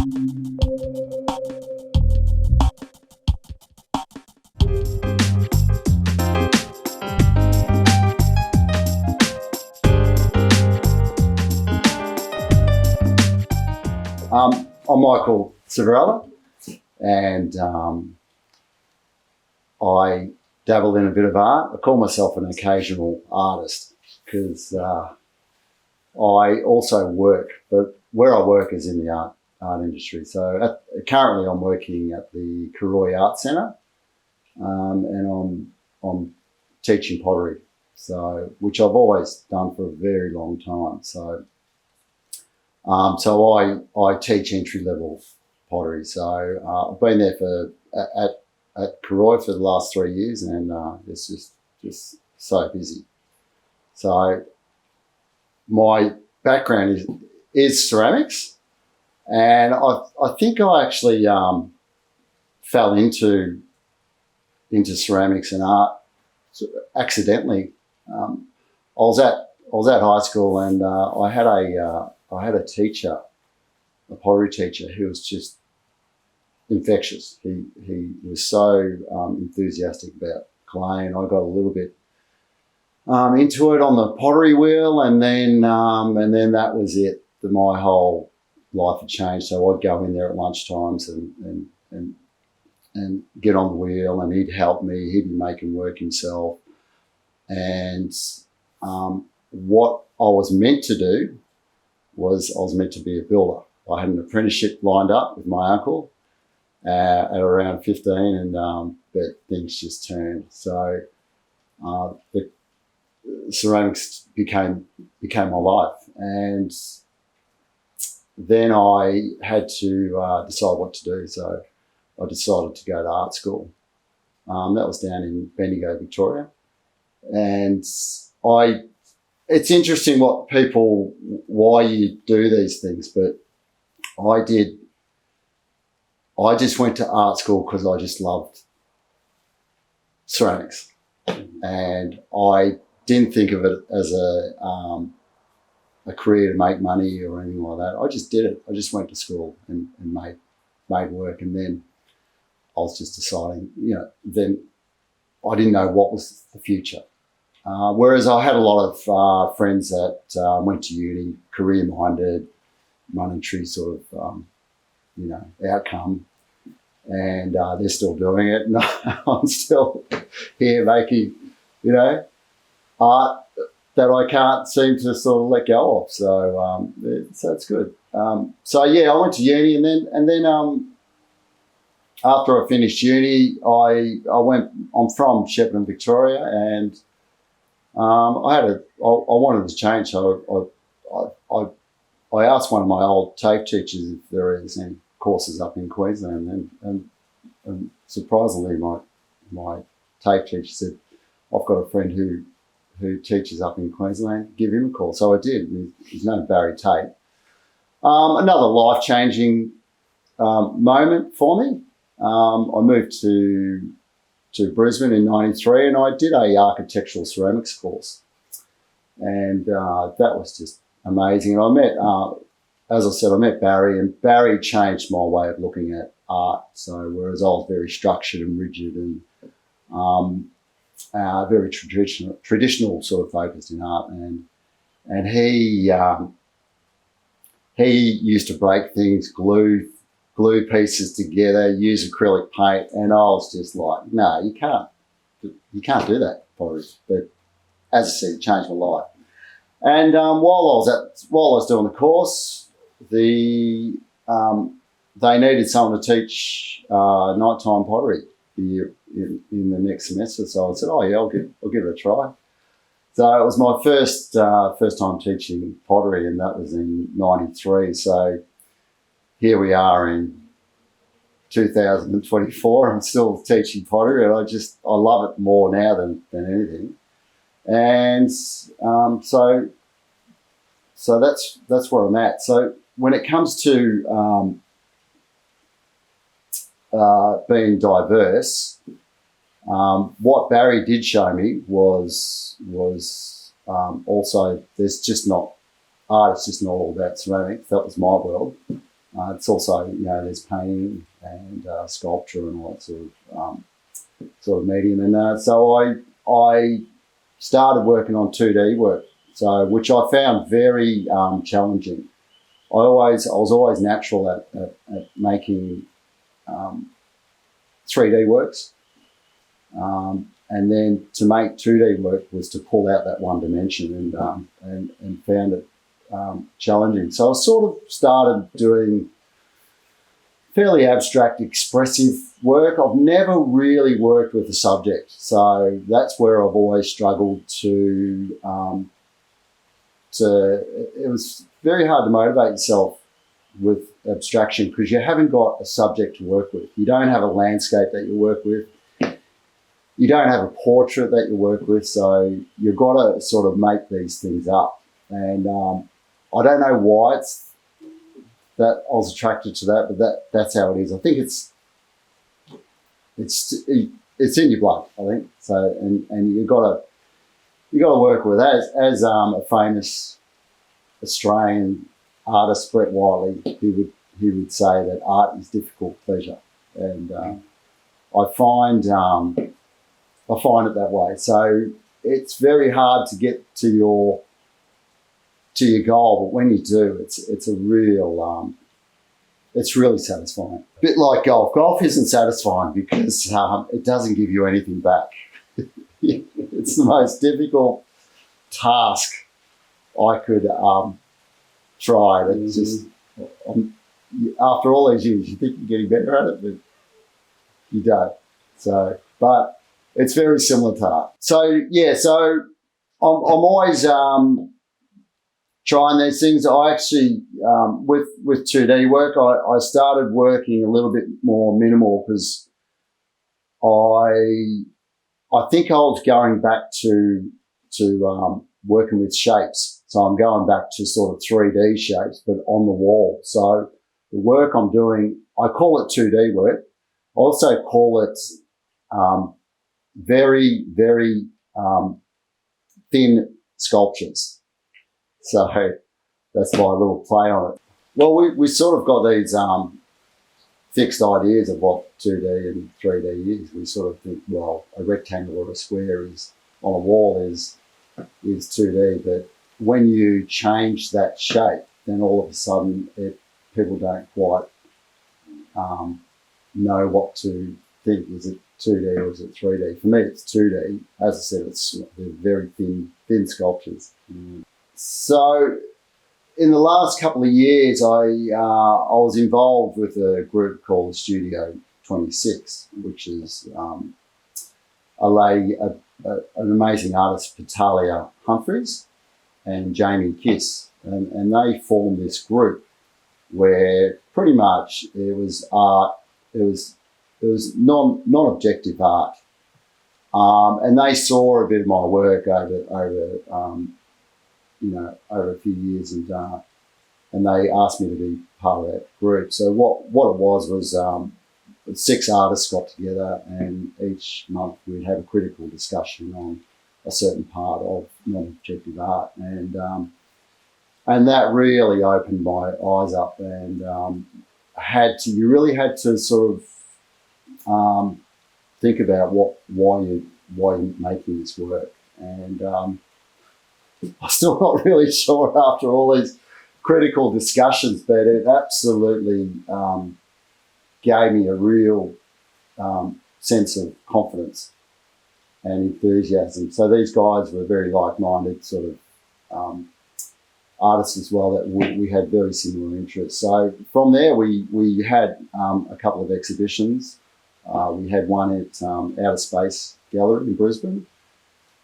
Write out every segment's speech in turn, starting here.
I'm Michael Ciavarella, and I dabble in a bit of art. I call myself an occasional artist because I also work, but where I work is in the art industry. So currently I'm working at the Karoi Art Centre, and I'm teaching pottery, so which I've always done for a very long time. So I teach entry-level pottery. So I've been there at Karoi for the last 3 years, and it's just so busy. So my background is ceramics, and I think I actually fell into ceramics and art accidentally. I was at high school, and I had a teacher, a pottery teacher, who was just infectious. He was so enthusiastic about clay, and I got a little bit into it on the pottery wheel, and then that was it. My whole life had changed. So I'd go in there at lunchtimes and get on the wheel, and he'd help me. He'd be making work himself, and what I was meant to do was I was meant to be a builder. I had an apprenticeship lined up with my uncle at around 15, but things just turned. So the ceramics became my life, and then I had to decide what to do. So I decided to go to art school. That was down in Bendigo, Victoria, and it's interesting why you do these things, but I just went to art school because I just loved ceramics, and I didn't think of it as a career to make money or anything like that. I just did it. I just went to school and made work, and then I was just deciding, then I didn't know what was the future. Whereas I had a lot of friends that went to uni, career-minded, monetary sort of, outcome, and they're still doing it, and I'm still here making, art that I can't seem to sort of let go of. So it's good. I went to uni, and then after I finished uni, I'm from Shepparton, Victoria, and I wanted to change, so I asked one of my old TAFE teachers if there is any courses up in Queensland, and surprisingly, my TAFE teacher said, "I've got a friend who teaches up in Queensland. Give him a call." So I did. His name's Barry Tate. Another life-changing moment for me. I moved to Brisbane in '93, and I did a architectural ceramics course, and that was just amazing. And I met, as I said, I met Barry, and Barry changed my way of looking at art. So whereas I was very structured and rigid and very traditional sort of focused in art, and he used to break things, glue pieces together, use acrylic paint, and I was just like, no, you can't do that, pottery. But as I said, it changed my life. And while I was doing the course, they needed someone to teach nighttime pottery in the next semester. So I said, oh yeah, I'll give it a try. So it was my first time teaching pottery, and that was in '93. So here we are in 2024. I'm still teaching pottery, and I love it more now than anything. And so that's where I'm at. So when it comes to being diverse, what Barry did show me was also there's just not art. It's just not all about ceramics. That was my world. It's also, there's painting and sculpture and all that sort of medium. And so I started working on 2D work, which I found very challenging. I was always natural at making 3D works, and then to make 2D work was to pull out that one dimension, and found it challenging. So I sort of started doing fairly abstract, expressive work. I've never really worked with a subject, so that's where I've always struggled to. It was very hard to motivate yourself with abstraction because you haven't got a subject to work with. You don't have a landscape that you work with. You don't have a portrait that you work with, so you've got to sort of make these things up. And I don't know why it's that I was attracted to that, but that's how it is. I think it's in your blood, I think. So and you've got to work with it. As a famous Australian artist, Brett Wiley, he would say that art is difficult pleasure, and I find it that way. So it's very hard to get to your goal, but when you do, it's a real it's really satisfying. A bit like golf. Golf isn't satisfying because it doesn't give you anything back. It's the most difficult task I could try. It's just after all these years, you think you're getting better at it, but you don't. So, but it's very similar to art. So yeah, so I'm always trying these things. I actually with 2D work, I started working a little bit more minimal because I think I was going back to working with shapes. So I'm going back to sort of 3D shapes, but on the wall. So the work I'm doing, I call it 2D work. I also call it very, very thin sculptures. So that's my little play on it. Well, we sort of got these fixed ideas of what 2D and 3D is. We sort of think, well, a rectangle or a square is on a wall is 2D, but when you change that shape, then all of a sudden people don't quite know what to think. Is it 2D or is it 3D? For me, it's 2D. As I said, they're very thin sculptures. So in the last couple of years, I was involved with a group called Studio 26, which is an amazing artist, Patalia Humphreys and Jamie Kiss, and they formed this group where pretty much it was art. It was non-objective art, and they saw a bit of my work over a few years, and they asked me to be part of that group. So what it was 6 artists got together, and each month we'd have a critical discussion on a certain part of non-objective art, and that really opened my eyes up, and you really had to sort of think about why you're making this work, and I'm still not really sure after all these critical discussions, but it absolutely gave me a real sense of confidence and enthusiasm. So these guys were very like-minded sort of artists as well, that we had very similar interests. So from there we had a couple of exhibitions. We had one at Outer Space Gallery in Brisbane,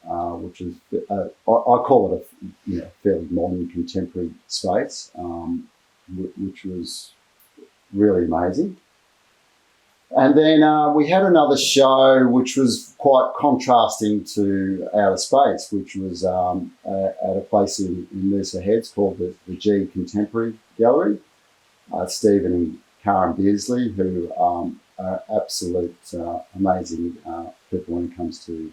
which is I call it a fairly modern contemporary space, which was really amazing. And then we had another show which was quite contrasting to Outer Space, which was at a place in Noosa Heads called the G Contemporary Gallery. Stephen and Karen Beardsley, who are absolute amazing people when it comes to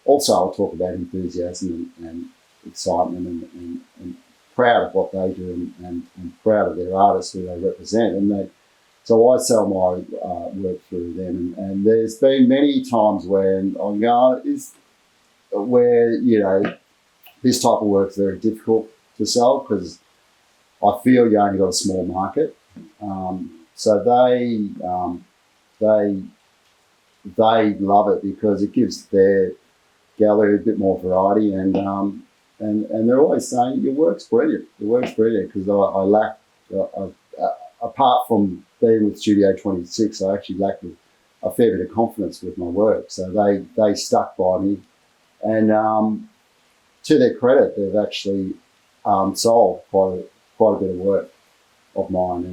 also I'll talk about enthusiasm and excitement and proud of what they do and proud of their artists who they represent. And so I sell my work through them. And there's been many times when I'm going, this type of work is very difficult to sell because I feel you only got a small market. So they love it because it gives their gallery a bit more variety, and they're always saying your work's brilliant. Your work's brilliant because I lack, apart from being with Studio 26, I actually lacked a fair bit of confidence with my work. So they stuck by me, and to their credit, they've actually sold quite a bit of work of mine,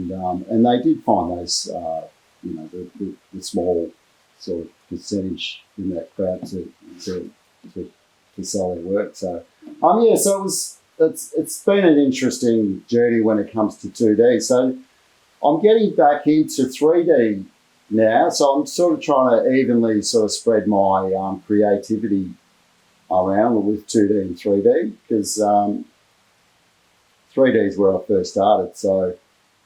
and they did find those the small sort of percentage in that crowd to sell their work. So so it's been an interesting journey when it comes to 2D. So I'm getting back into 3D now. So I'm sort of trying to evenly sort of spread my creativity around with 2D and 3D because 3D is where I first started. So,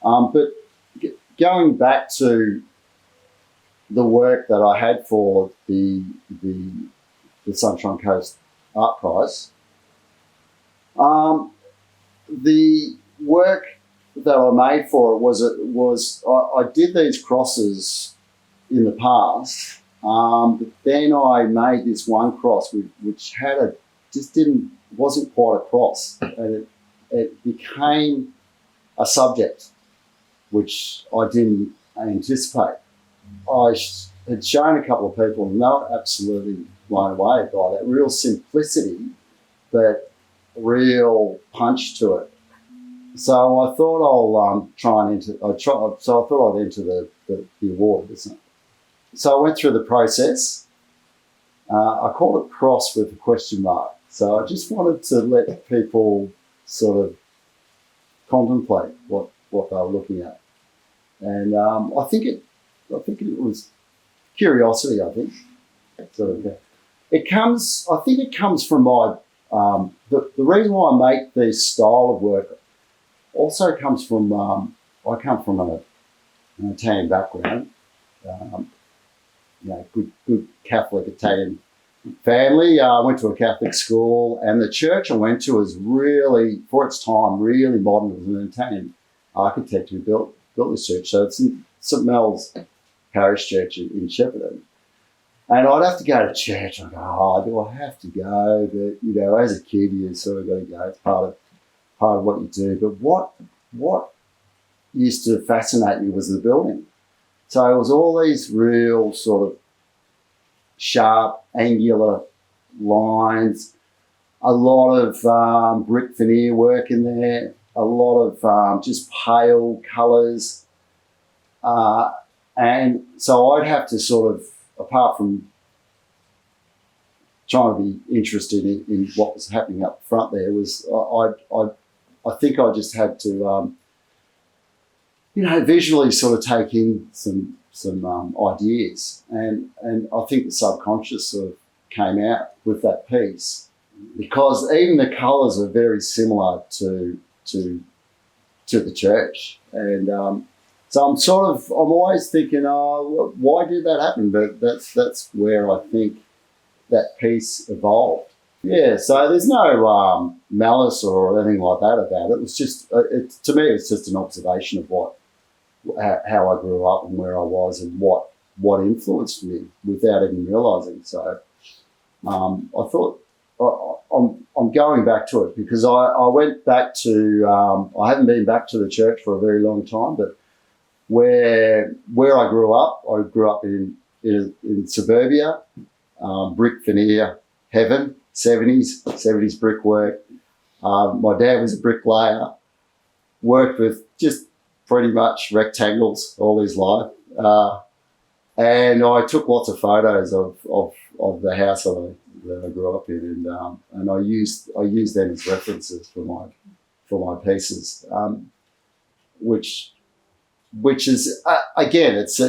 but going back to the work that I had for the Sunshine Coast Art Prize, the work that I made for it was I did these crosses in the past, but then I made this one cross which wasn't quite a cross, and it became a subject which I didn't anticipate. I had shown a couple of people and they were absolutely blown away by that real simplicity, but real punch to it. So I thought I'll So I thought I'd enter the award, isn't it? So I went through the process. I called it cross with a question mark. So I just wanted to let people sort of contemplate what they were looking at, and I think it was curiosity. I think it comes from my the reason why I make this style of work also comes from I come from an Italian background, good Catholic Italian family. I went to a Catholic school, and the church I went to was really, for its time, really modern. It was an Italian architect who built this church. So it's in St Mel's Parish Church in Shepparton. And I'd have to go to church. I'd go, do I have to go? But, as a kid, you sort of got to go. It's part of what you do. But what used to fascinate me was the building. So it was all these real sort of sharp, angular lines, a lot of brick veneer work in there, a lot of just pale colours. And so I'd have to sort of, apart from trying to be interested in what was happening up front there, was I think I just had to, visually sort of take in some ideas, and I think the subconscious sort of came out with that piece because even the colours are very similar to the church, and so I'm always thinking, why did that happen? But that's where I think that piece evolved. Yeah, so there's no malice or anything like that about it. It was just, to me, it's just an observation of how I grew up and where I was and what influenced me without even realising. So I thought I'm going back to it because I went back to I haven't been back to the church for a very long time, but where I grew up in suburbia, brick veneer heaven, 70s brickwork. My dad was a bricklayer, worked with just pretty much rectangles all his life. And I took lots of photos of the house that I grew up in, and I used them as references for my pieces, which is again it's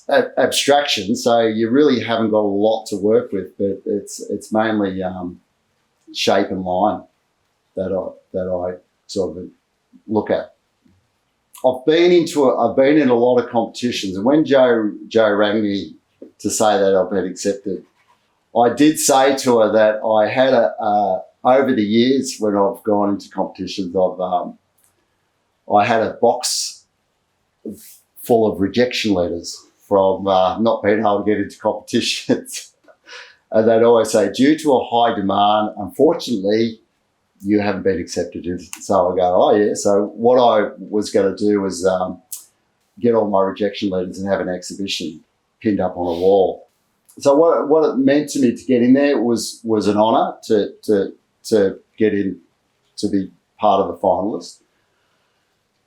abstraction, so you really haven't got a lot to work with, but it's mainly shape and line that I sort of look at. I've been in a lot of competitions, and when Joe rang me to say that I've been accepted, I did say to her that I had over the years when I've gone into competitions, I had a box full of rejection letters from not being able to get into competitions. And they'd always say, due to a high demand, unfortunately, you haven't been accepted. So I go, oh yeah. So what I was going to do was get all my rejection letters and have an exhibition pinned up on a wall. So what it meant to me to get in there was an honour to get in, to be part of the finalists.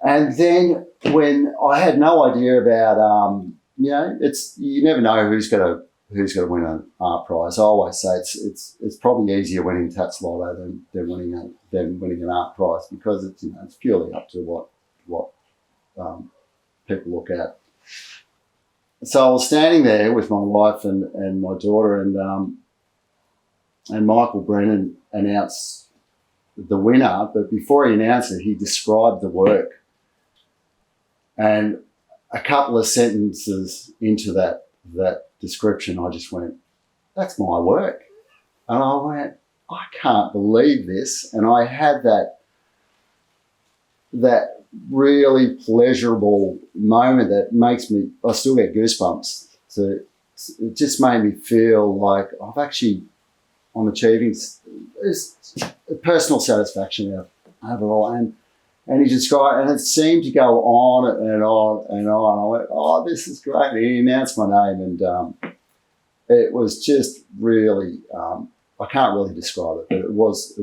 And then when I had no idea about, you never know who's going to win an art prize. I always say it's probably easier winning Tats Lotto than winning an art prize, because it's purely up to what people look at. So I was standing there with my wife and my daughter, and Michael Brennan announced the winner, but before he announced it, he described the work. And a couple of sentences into that description, I just went, that's my work. And I went, I can't believe this. And I had that really pleasurable moment that makes me, I still get goosebumps. It just made me feel like I'm achieving a personal satisfaction overall. And he described, and it seemed to go on and on and on. I went, oh, this is great. And he announced my name, and it was just really, I can't really describe it, but it was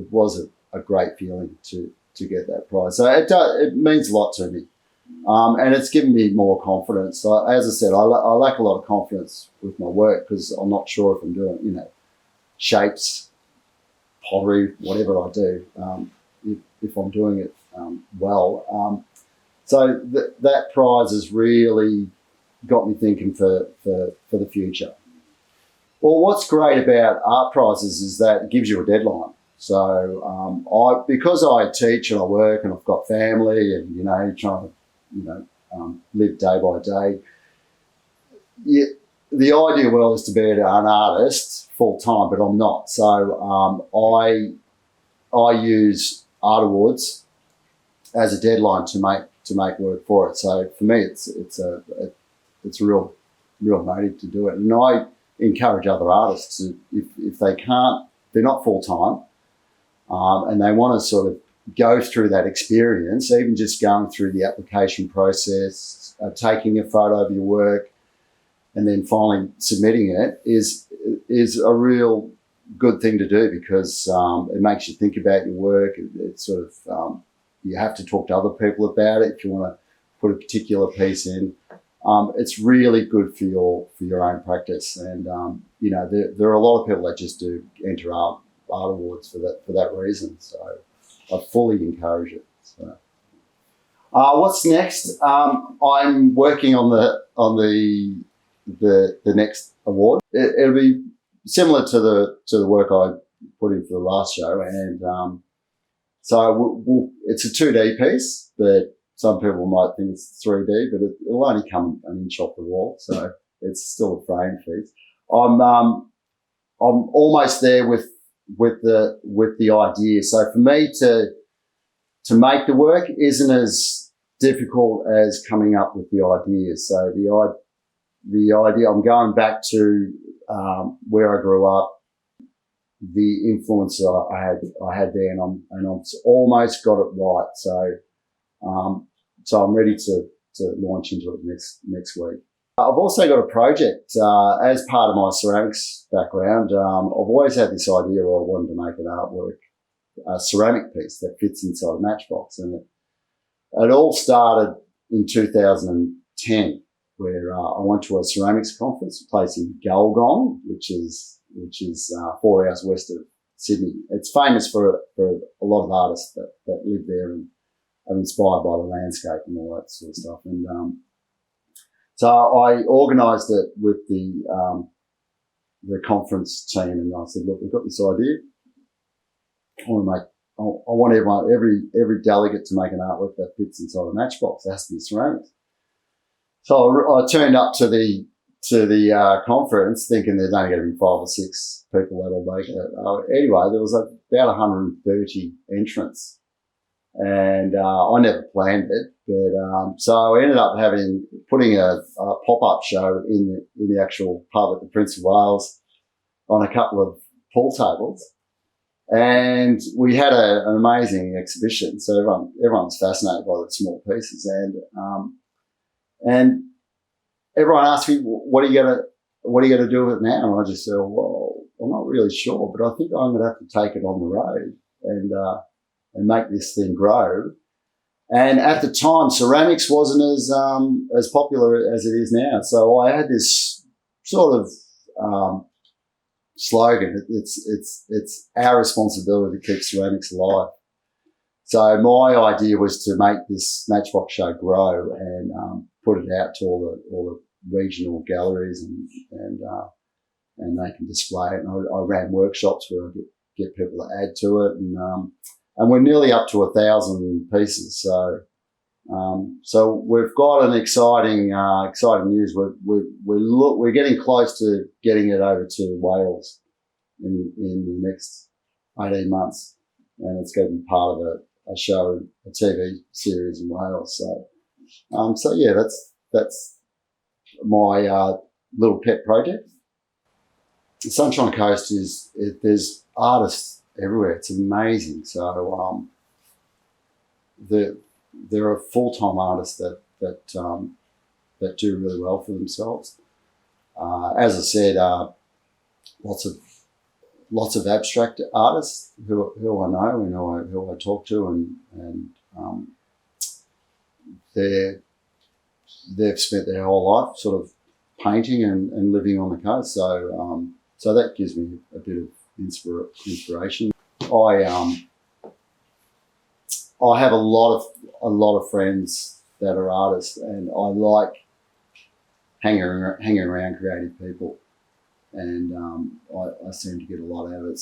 a great feeling to get that prize. So it means a lot to me, and it's given me more confidence. As I said, I lack a lot of confidence with my work because I'm not sure if I'm doing, shapes, pottery, whatever I do, if I'm doing it well. So that prize has really got me thinking for the future. Well, what's great about art prizes is that it gives you a deadline. So because I teach and I work and I've got family and, trying to, live day by day, the ideal world is to be an artist full time, but I'm not. So I use art awards as a deadline to make work for it. So for me, it's a real motive to do it. And I encourage other artists to, if they can't, they're not full time, and they want to sort of go through that experience, even just going through the application process, taking a photo of your work, and then finally submitting it is a real good thing to do, because it makes you think about your work. It's sort of you have to talk to other people about it if you want to put a particular piece in. It's really good for your own practice, and there are a lot of people that just do enter art awards for that reason. So I fully encourage it. So what's next? I'm working on the next award. It'll be similar to the work I put in for the last show, and so it's a 2D piece, but some people might think it's 3D, but it'll only come an inch off the wall, so it's still a framed piece. I'm almost there with the idea. So for me to make the work isn't as difficult as coming up with the idea. So the idea, I'm going back to where I grew up, the influence I had there, and I've almost got it right. So I'm ready to launch into it next week. I've also got a project as part of my ceramics background. I've always had this idea where I wanted to make an artwork, a ceramic piece that fits inside a matchbox, and it all started in 2010, where I went to a ceramics conference, a place in Gulgong, which is 4 hours west of Sydney. It's famous for a lot of artists that live there and are inspired by the landscape and all that sort of stuff. And so I organised it with the conference team, and I said, look, we've got this idea. I I want every delegate to make an artwork that fits inside a matchbox. It has to be ceramics. So I turned up to the conference thinking there's only going to be 5 or 6 people that'll make it. Anyway, there was about 130 entrants, and I never planned it, but so I ended up putting a pop-up show in the actual pub at the Prince of Wales on a couple of pool tables, and we had an amazing exhibition. So everyone was fascinated by the small pieces, and everyone asked me, what are you going to do with it now? And I just said, well, I'm not really sure, but I think I'm going to have to take it on the road and make this thing grow. And at the time, ceramics wasn't as popular as it is now. So I had this sort of slogan: it's our responsibility to keep ceramics alive. So my idea was to make this Matchbox Show grow and put it out to all the regional galleries and they can display it. And I ran workshops where I get people to add to it, and we're nearly up to 1,000 pieces. So we've got an exciting news. We're getting close to getting it over to Wales in the next 18 months, and it's going to be part of a show, a TV series in Wales. So yeah, that's my little pet project. The Sunshine Coast there's artists everywhere. It's amazing. So there are full-time artists that do really well for themselves. As I said, lots of abstract artists who I know and who I talk to, and they've spent their whole life sort of painting and living on the coast. So that gives me a bit of inspiration. I have a lot of friends that are artists, and I like hanging around creative people, and I seem to get a lot out of it.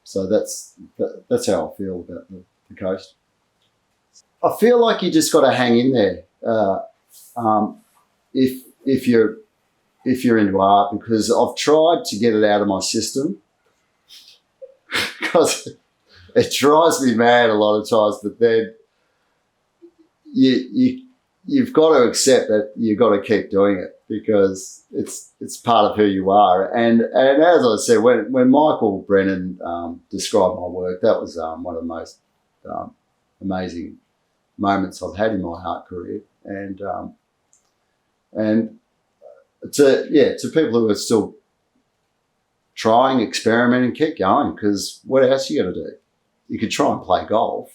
So that's how I feel about the coast. I feel like you just got to hang in there if you're into art, because I've tried to get it out of my system because it drives me mad a lot of times. But then you've got to accept that you've got to keep doing it because it's part of who you are. And as I said, when Michael Brennan described my work, that was one of the most amazing moments I've had in my art career. And to people who are still trying, experimenting, keep going, because what else are you going to do? You could try and play golf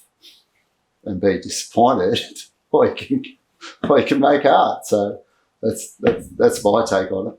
and be disappointed, or you can make art. So that's my take on it.